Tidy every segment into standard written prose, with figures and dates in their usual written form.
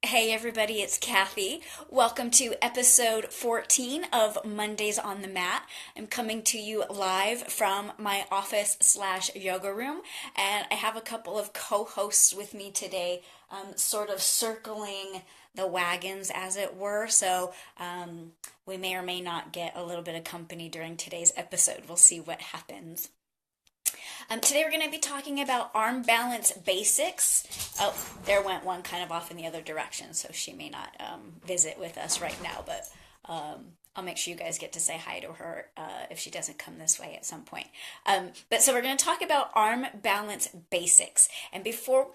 Hey everybody, it's Kathy. Welcome to episode 14 of Mondays on the Mat. I'm coming to you live from my office slash yoga room, and I have a couple of co-hosts with me today, sort of circling the wagons as it were. So we may or may not get a little bit of company during today's episode. We'll see what happens. Today we're going to be talking about arm balance basics. Oh, there went one kind of off in the other direction, so she may not visit with us right now, but I'll make sure you guys get to say hi to her if she doesn't come this way at some point. So we're going to talk about arm balance basics. And before,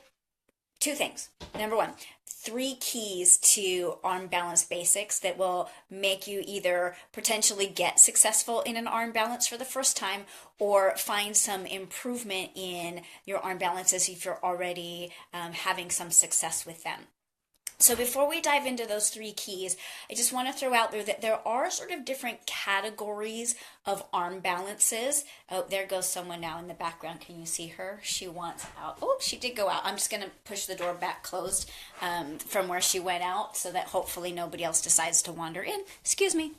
two things. Number one, 3 keys to arm balance basics that will make you either potentially get successful in an arm balance for the first time or find some improvement in your arm balances if you're already having some success with them. So before we dive into those 3 keys, I just want to throw out there that there are sort of different categories of arm balances. Oh, there goes someone now in the background. Can you see her? She wants out. Oh, she did go out. I'm just going to push the door back closed from where she went out so that hopefully nobody else decides to wander in. Excuse me.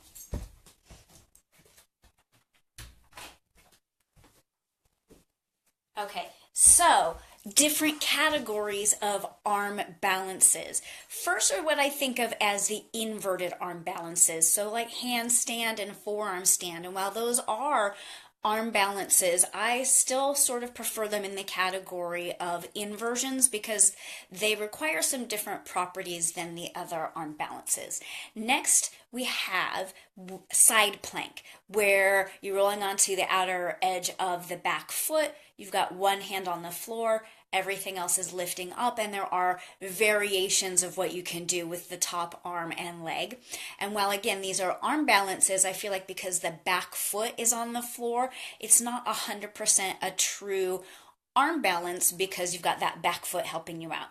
Okay, so different categories of arm balances. First are what I think of as the inverted arm balances. So like handstand and forearm stand. And while those are arm balances, I still sort of prefer them in the category of inversions because they require some different properties than the other arm balances. Next, we have side plank, where you're rolling onto the outer edge of the back foot. You've got one hand on the floor, everything else is lifting up, and there are variations of what you can do with the top arm and leg. And while again, these are arm balances, I feel like because the back foot is on the floor, it's not 100% a true arm balance because you've got that back foot helping you out.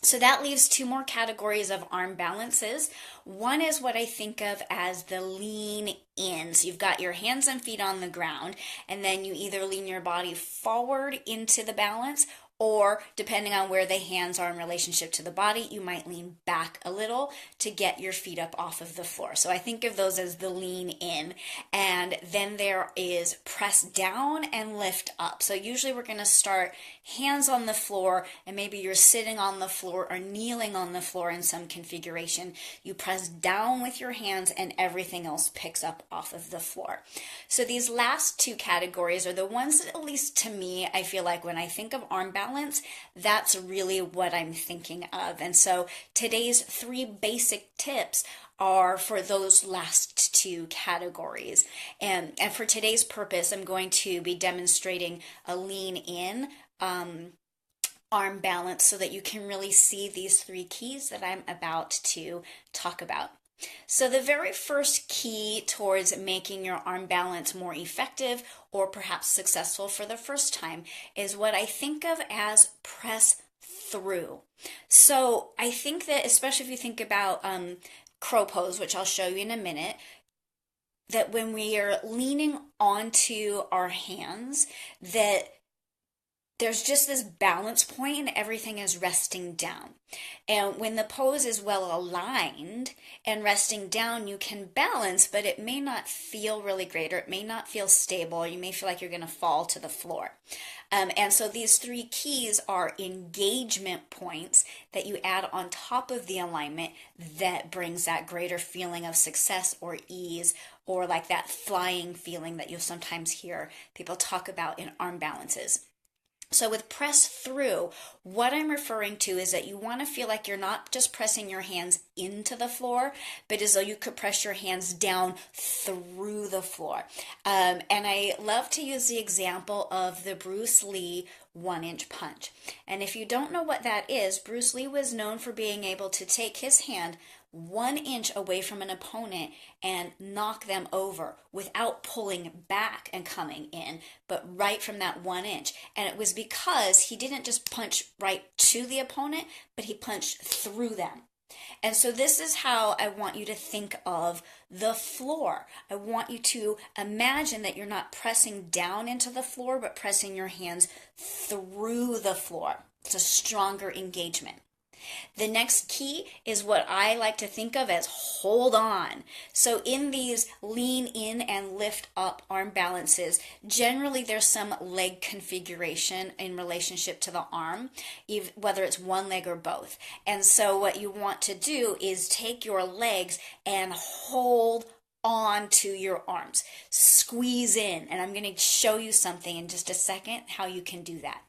So that leaves 2 more categories of arm balances. One is what I think of as the lean in. So you've got your hands and feet on the ground, and then you either lean your body forward into the balance, or depending on where the hands are in relationship to the body, you might lean back a little to get your feet up off of the floor. So I think of those as the lean in. And then there is press down and lift up. So usually we're going to start hands on the floor, and maybe you're sitting on the floor or kneeling on the floor in some configuration. You press down with your hands and everything else picks up off of the floor. So these last 2 categories are the ones that, at least to me, I feel like when I think of arm balance, that's really what I'm thinking of. And so today's 3 basic tips are for those last 2 categories. And for today's purpose, I'm going to be demonstrating a lean in arm balance so that you can really see these 3 keys that I'm about to talk about. So the very first key towards making your arm balance more effective or perhaps successful for the first time is what I think of as press through. So I think that, especially if you think about crow pose, which I'll show you in a minute, that when we are leaning onto our hands, that there's just this balance point and everything is resting down. And when the pose is well aligned and resting down, you can balance, but it may not feel really great, or it may not feel stable. You may feel like you're going to fall to the floor. And so these 3 keys are engagement points that you add on top of the alignment that brings that greater feeling of success or ease, or like that flying feeling that you'll sometimes hear people talk about in arm balances. So with press through, what I'm referring to is that you want to feel like you're not just pressing your hands into the floor, but as though you could press your hands down through the floor. And I love to use the example of the Bruce Lee 1-inch punch. And if you don't know what that is, Bruce Lee was known for being able to take his hand 1 inch away from an opponent and knock them over without pulling back and coming in, but right from that 1 inch. And it was because he didn't just punch right to the opponent, but he punched through them. And so this is how I want you to think of the floor. I want you to imagine that you're not pressing down into the floor, but pressing your hands through the floor. It's a stronger engagement. The next key is what I like to think of as hold on. So in these lean in and lift up arm balances, generally there's some leg configuration in relationship to the arm, whether it's one leg or both. And so what you want to do is take your legs and hold on to your arms. Squeeze in, and I'm going to show you something in just a second how you can do that.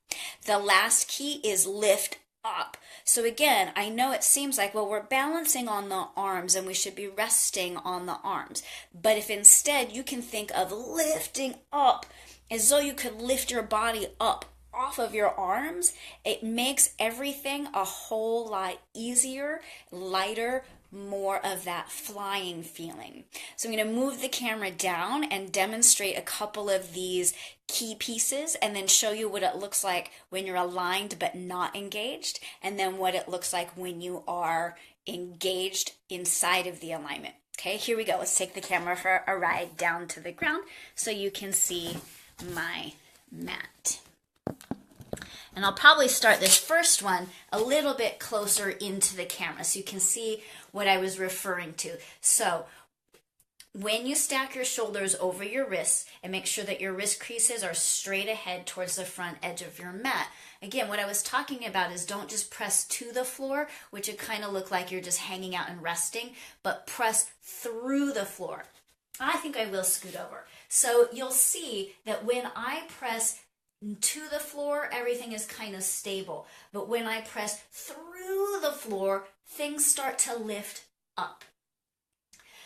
The last key is lift up. So again, I know it seems like, well, we're balancing on the arms and we should be resting on the arms. But if instead you can think of lifting up as though you could lift your body up off of your arms, it makes everything a whole lot easier, lighter, more of that flying feeling. So I'm going to move the camera down and demonstrate a couple of these key pieces and then show you what it looks like when you're aligned but not engaged, and then what it looks like when you are engaged inside of the alignment. Okay, here we go. Let's take the camera for a ride down to the ground so you can see my mat. And I'll probably start this first one a little bit closer into the camera so you can see what I was referring to. So when you stack your shoulders over your wrists and make sure that your wrist creases are straight ahead towards the front edge of your mat. Again, what I was talking about is don't just press to the floor, which would kind of look like you're just hanging out and resting, but press through the floor. I think I will scoot over. So you'll see that when I press to the floor, everything is kind of stable. But when I press through the floor, things start to lift up.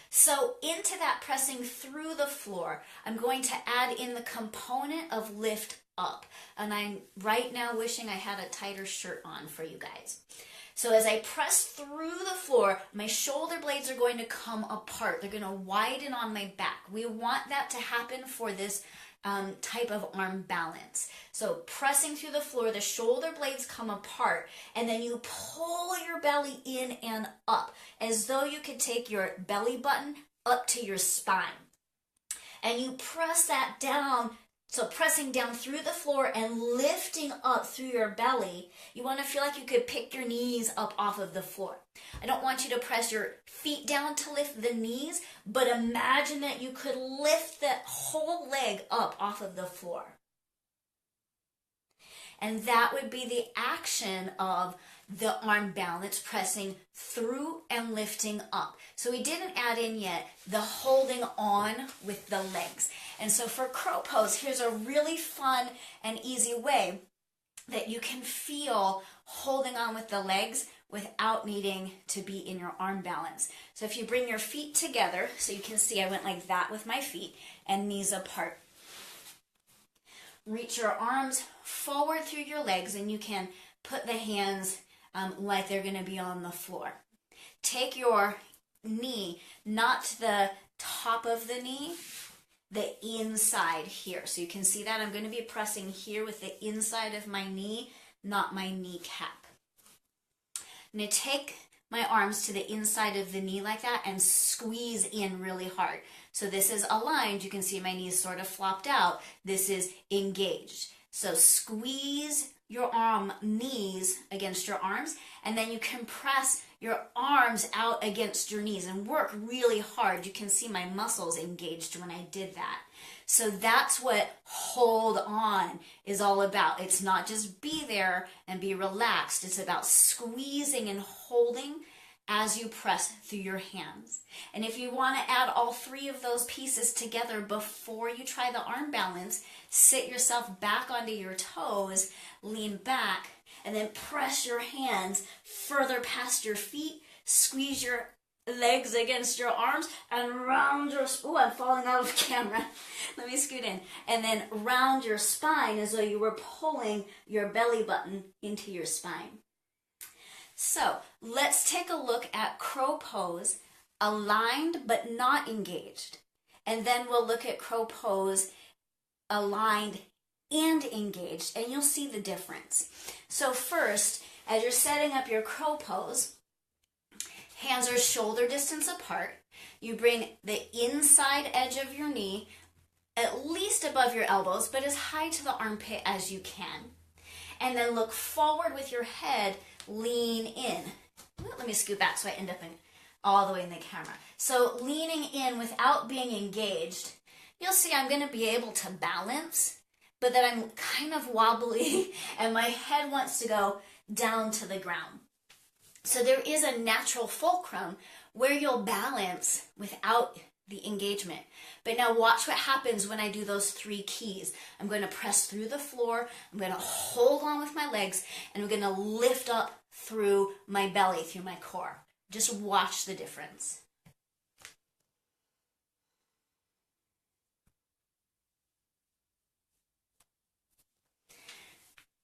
So into that pressing through the floor, I'm going to add in the component of lift up. And I'm right now wishing I had a tighter shirt on for you guys. So as I press through the floor, my shoulder blades are going to come apart. They're going to widen on my back. We want that to happen for this type of arm balance. So pressing through the floor, the shoulder blades come apart, and then you pull your belly in and up as though you could take your belly button up to your spine. And you press that down. So pressing down through the floor and lifting up through your belly, you want to feel like you could pick your knees up off of the floor. I don't want you to press your feet down to lift the knees, but imagine that you could lift that whole leg up off of the floor. And that would be the action of the arm balance, pressing through and lifting up. So we didn't add in yet the holding on with the legs. And so for crow pose, here's a really fun and easy way that you can feel holding on with the legs without needing to be in your arm balance. So if you bring your feet together, so you can see I went like that with my feet and knees apart. Reach your arms forward through your legs, and you can put the hands like they're going to be on the floor. Take your knee, not the top of the knee, the inside here. So you can see that I'm going to be pressing here with the inside of my knee, not my kneecap. I'm going to take my arms to the inside of the knee like that and squeeze in really hard. So this is aligned. You can see my knees sort of flopped out. This is engaged. So squeeze your knees against your arms, and then you can press your arms out against your knees and work really hard. You can see my muscles engaged when I did that. So that's what hold on is all about. It's not just be there and be relaxed. It's about squeezing and holding as you press through your hands. And if you want to add all three of those pieces together before you try the arm balance, sit yourself back onto your toes, lean back, and then press your hands further past your feet, squeeze your legs against your arms, and round your, oh, I'm falling out of camera. Let me scoot in. And then round your spine as though you were pulling your belly button into your spine. So let's take a look at crow pose, aligned but not engaged. And then we'll look at crow pose, aligned and engaged, and you'll see the difference. So first, as you're setting up your crow pose, hands are shoulder distance apart. You bring the inside edge of your knee at least above your elbows, but as high to the armpit as you can. And then look forward with your head lean in. Let me scoot back so I end up all the way in the camera. So leaning in without being engaged, you'll see I'm going to be able to balance, but that I'm kind of wobbly and my head wants to go down to the ground. So there is a natural fulcrum where you'll balance without the engagement. But now watch what happens when I do those 3 keys. I'm going to press through the floor, I'm going to hold on with my legs, and I'm going to lift up through my belly, through my core. Just watch the difference.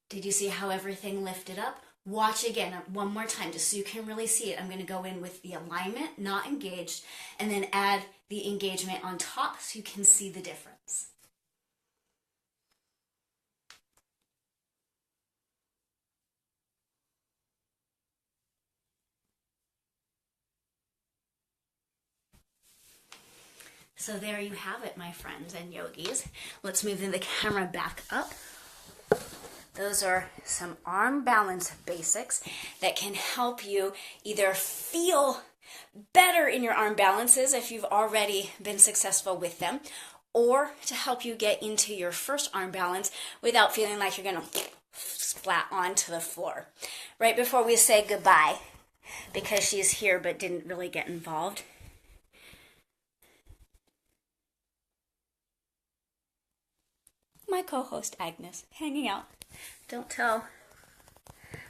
Did you see how everything lifted up? Watch again one more time just so you can really see it. I'm going to go in with the alignment, not engaged, and then add the engagement on top so you can see the difference. So there you have it, my friends and yogis. Let's move the camera back up. Those are some arm balance basics that can help you either feel better in your arm balances if you've already been successful with them, or to help you get into your first arm balance without feeling like you're going to splat onto the floor. Right before we say goodbye, because she's here but didn't really get involved, my co-host Agnes hanging out. Don't tell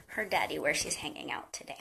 her daddy where she's hanging out today.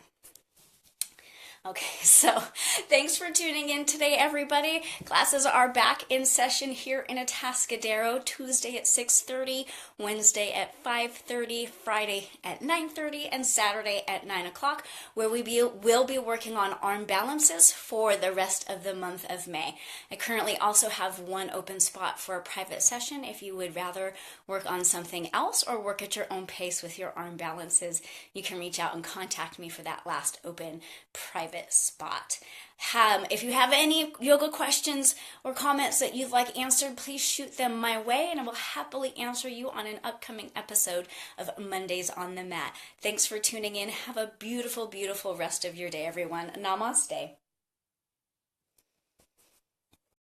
Okay, so thanks for tuning in today, everybody. Classes are back in session here in Atascadero, Tuesday at 6:30, Wednesday at 5:30, Friday at 9:30, and Saturday at 9 o'clock, where we will be working on arm balances for the rest of the month of May. I currently also have one open spot for a private session if you would rather work on something else or work at your own pace with your arm balances. You can reach out and contact me for that last open private spot. If you have any yoga questions or comments that you'd like answered, please shoot them my way and I will happily answer you on an upcoming episode of Mondays on the Mat. Thanks for tuning in. Have a beautiful, beautiful rest of your day, everyone. Namaste.